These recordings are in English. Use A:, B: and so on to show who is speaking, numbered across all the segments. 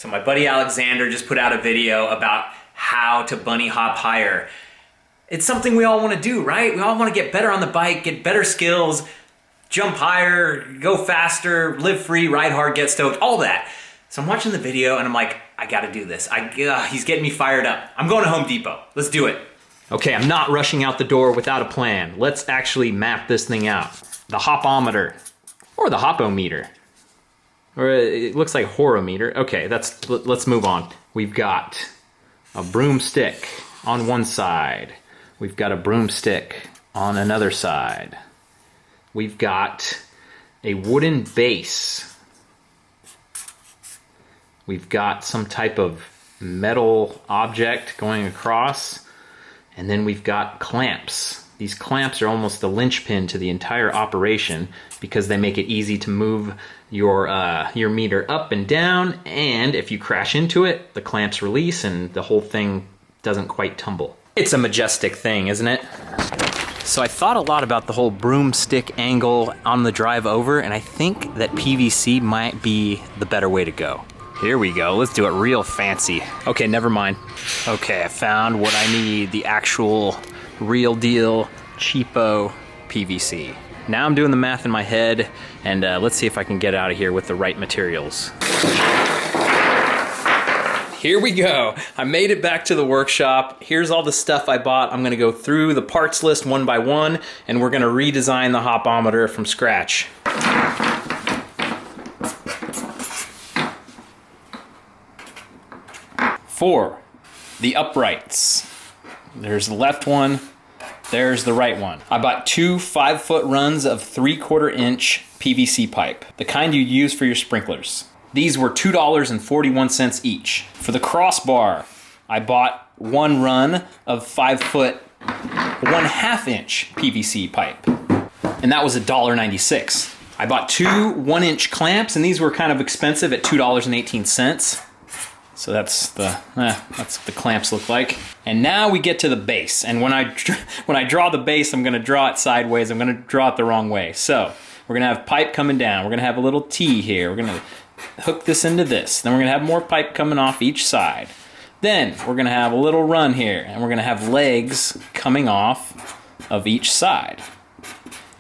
A: So my buddy Alexander just put out a video about how to bunny hop higher. It's something we all want to do, right? We all want to get better on the bike, get better skills, jump higher, go faster, live free, ride hard, get stoked, all that. So I'm watching the video and I'm like, I gotta do this. He's getting me fired up. I'm going to Home Depot. Let's do it. Okay, I'm not rushing out the door without a plan. Let's actually map this thing out. The hopometer, or the hopometer. Or it looks like horometer. Okay, let's move on. We've got a broomstick on one side. We've got a broomstick on another side. We've got a wooden base. We've got some type of metal object going across. And then we've got clamps. These clamps are almost the linchpin to the entire operation because they make it easy to move your meter up and down, and if you crash into it, the clamps release and the whole thing doesn't quite tumble. It's a majestic thing, isn't it? So I thought a lot about the whole broomstick angle on the drive over, and I think that PVC might be the better way to go. Here we go, let's do it real fancy. Okay, never mind. Okay, I found what I need, the actual real deal, cheapo PVC. Now I'm doing the math in my head, and let's see if I can get out of here with the right materials. Here we go. I made it back to the workshop. Here's all the stuff I bought. I'm gonna go through the parts list one by one, and we're gonna redesign the hopometer from scratch. For the uprights, there's the left one, there's the right one. I bought two 5-foot runs of 3/4 inch PVC pipe, the kind you use for your sprinklers. These were $2.41 each. For the crossbar, I bought one run of 5-foot 1/2 inch PVC pipe, and that was $1.96. I bought two 1-inch clamps, and these were kind of expensive at $2.18. So that's what the clamps look like. And now we get to the base. And when I draw the base, I'm gonna draw it sideways. I'm gonna draw it the wrong way. So we're gonna have pipe coming down. We're gonna have a little T here. We're gonna hook this into this. Then we're gonna have more pipe coming off each side. Then we're gonna have a little run here, and we're gonna have legs coming off of each side.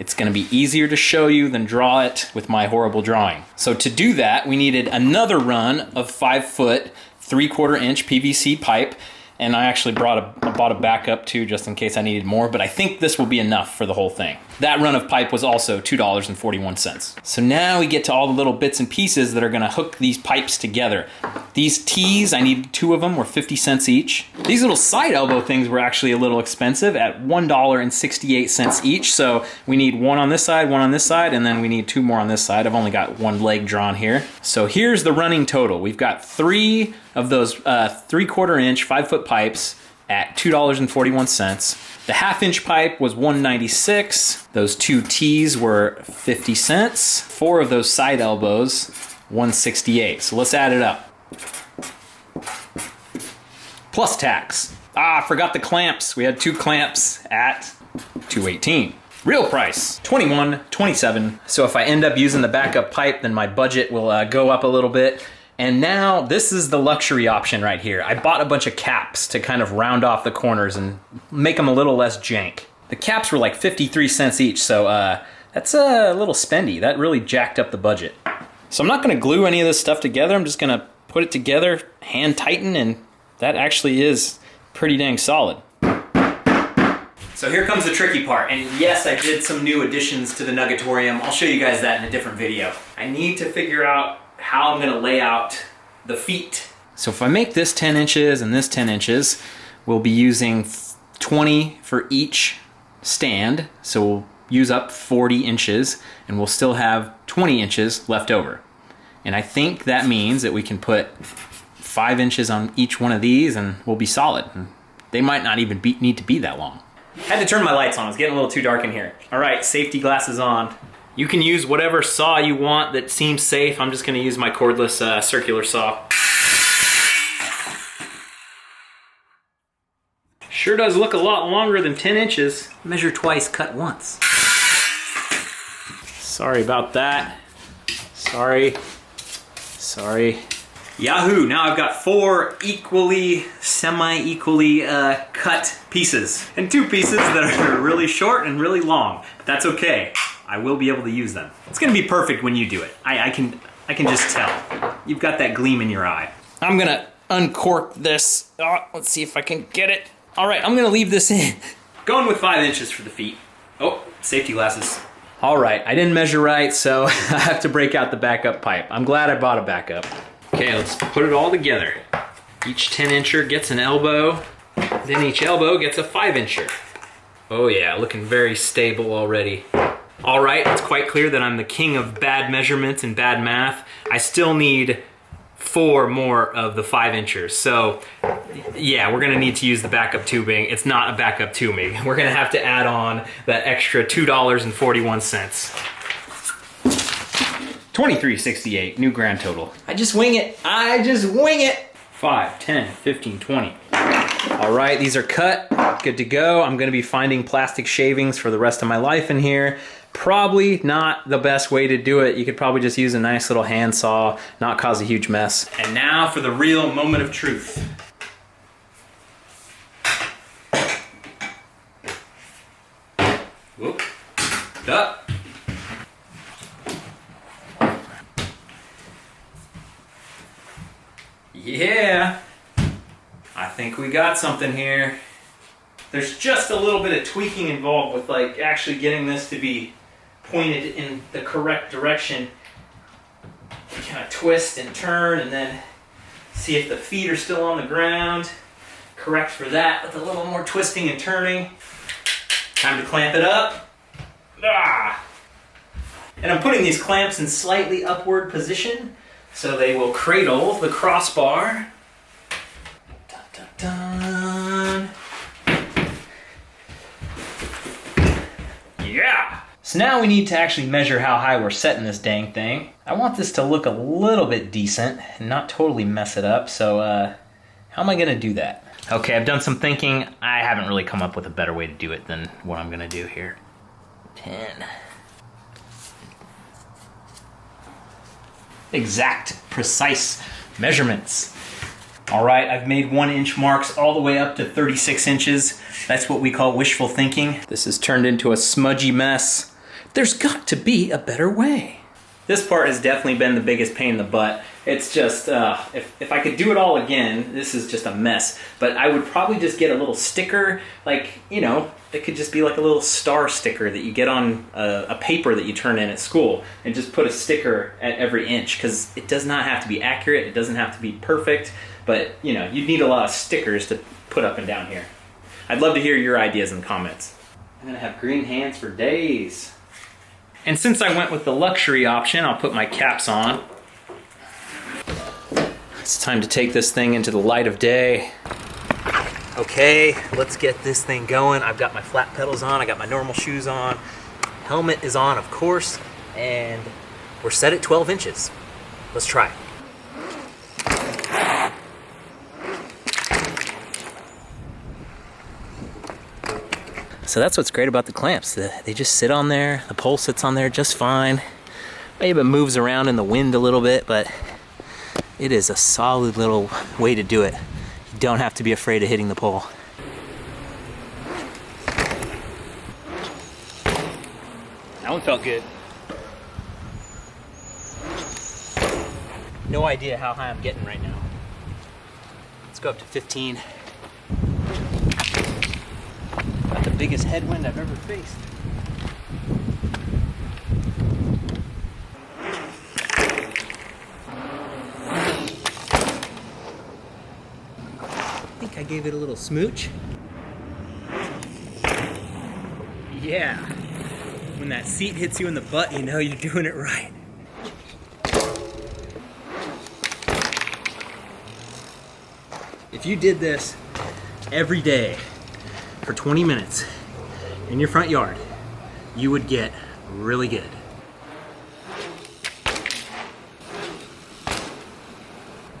A: It's gonna be easier to show you than draw it with my horrible drawing. So to do that, we needed another run of 5-foot 3/4 inch PVC pipe, and I actually bought a backup too, just in case I needed more, but I think this will be enough for the whole thing. That run of pipe was also $2.41. So now we get to all the little bits and pieces that are gonna hook these pipes together. These T's, I needed 2 of them, were 50 cents each. These little side elbow things were actually a little expensive at $1.68 each. So we need one on this side, and then we need 2 more on this side. I've only got one leg drawn here. So here's the running total. We've got 3 of those 3/4 inch 5-foot pipes at $2.41. The 1/2 inch pipe was $1.96. Those 2 T's were 50 cents. 4 of those side elbows, $1.68. So let's add it up. Plus tax. I forgot the clamps. We had 2 clamps at $2.18. Real price, $21.27. So if I end up using the backup pipe, then my budget will go up a little bit. And now this is the luxury option right here. I bought a bunch of caps to kind of round off the corners and make them a little less jank. The caps were like 53 cents each, so that's a little spendy. That really jacked up the budget. So I'm not gonna glue any of this stuff together. I'm just gonna put it together, hand tighten, and that actually is pretty dang solid. So here comes the tricky part, and yes, I did some new additions to the Nuggatorium. I'll show you guys that in a different video. I need to figure out how I'm gonna lay out the feet. So if I make this 10 inches and this 10 inches, we'll be using 20 for each stand. So we'll use up 40 inches and we'll still have 20 inches left over. And I think that means that we can put 5 inches on each one of these and we'll be solid. They might not even need to be that long. Had to turn my lights on, it's getting a little too dark in here. All right, safety glasses on. You can use whatever saw you want that seems safe. I'm just gonna use my cordless circular saw. Sure does look a lot longer than 10 inches. Measure twice, cut once. Sorry about that. Sorry. Yahoo! Now I've got 4 semi-equally cut pieces. And 2 pieces that are really short and really long. But that's okay. I will be able to use them. It's gonna be perfect when you do it. I can just tell. You've got that gleam in your eye. I'm gonna uncork this. Oh, let's see if I can get it. All right, I'm gonna leave this in. Going with 5 inches for the feet. Oh, safety glasses. All right, I didn't measure right, so I have to break out the backup pipe. I'm glad I bought a backup. Okay, let's put it all together. Each 10-incher gets an elbow, then each elbow gets a 5-incher. Oh yeah, looking very stable already. All right, it's quite clear that I'm the king of bad measurements and bad math. I still need 4 more of the 5-inchers. So yeah, we're gonna need to use the backup tubing. It's not a backup tubing. We're gonna have to add on that extra $2.41. $23.68, new grand total. I just wing it. 5, 10, 15, 20. All right, these are cut, good to go. I'm gonna be finding plastic shavings for the rest of my life in here. Probably not the best way to do it. You could probably just use a nice little hand saw, not cause a huge mess. And now for the real moment of truth. Whoop. Up. Yeah, I think we got something here. There's just a little bit of tweaking involved with like actually getting this to be pointed in the correct direction. Kind of twist and turn and then see if the feet are still on the ground. Correct for that with a little more twisting and turning. Time to clamp it up. Ah! And I'm putting these clamps in slightly upward position so they will cradle the crossbar. Dun, dun, dun. Yeah! So now we need to actually measure how high we're setting this dang thing. I want this to look a little bit decent and not totally mess it up, so how am I gonna do that? Okay, I've done some thinking. I haven't really come up with a better way to do it than what I'm gonna do here. 10. Exact, precise measurements. All right, I've made 1-inch marks all the way up to 36 inches. That's what we call wishful thinking. This has turned into a smudgy mess. There's got to be a better way. This part has definitely been the biggest pain in the butt. It's just, if I could do it all again, this is just a mess. But I would probably just get a little sticker, like, you know, it could just be like a little star sticker that you get on a paper that you turn in at school, and just put a sticker at every inch, because it does not have to be accurate, it doesn't have to be perfect, but, you know, you'd need a lot of stickers to put up and down here. I'd love to hear your ideas in the comments. I'm gonna have green hands for days. And since I went with the luxury option, I'll put my caps on. It's time to take this thing into the light of day. Okay, let's get this thing going. I've got my flat pedals on, I got my normal shoes on. Helmet is on, of course, and we're set at 12 inches. Let's try. So that's what's great about the clamps. They just sit on there, the pole sits on there just fine. Maybe it moves around in the wind a little bit, but it is a solid little way to do it. You don't have to be afraid of hitting the pole. That one felt good. No idea how high I'm getting right now. Let's go up to 15. Got the biggest headwind I've ever faced. I think I gave it a little smooch. Yeah. When that seat hits you in the butt, you know you're doing it right. If you did this every day for 20 minutes in your front yard, you would get really good.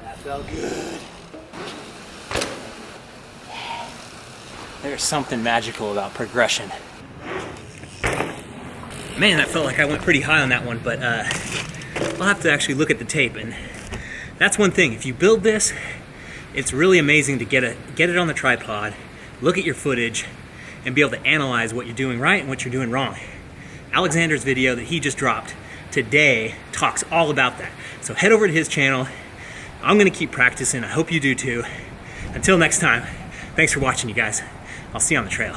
A: That felt good. There's something magical about progression. Man, that felt like I went pretty high on that one, but I'll have to actually look at the tape and
B: That's one thing. If you build this, it's really amazing to get it on the tripod, look at your footage, and be able to analyze what you're doing right and what you're doing wrong. Alexander's video that he just dropped today talks all about that. So head over to his channel. I'm gonna keep practicing. I hope you do too. Until next time, thanks for watching, you guys. I'll see you on the trail.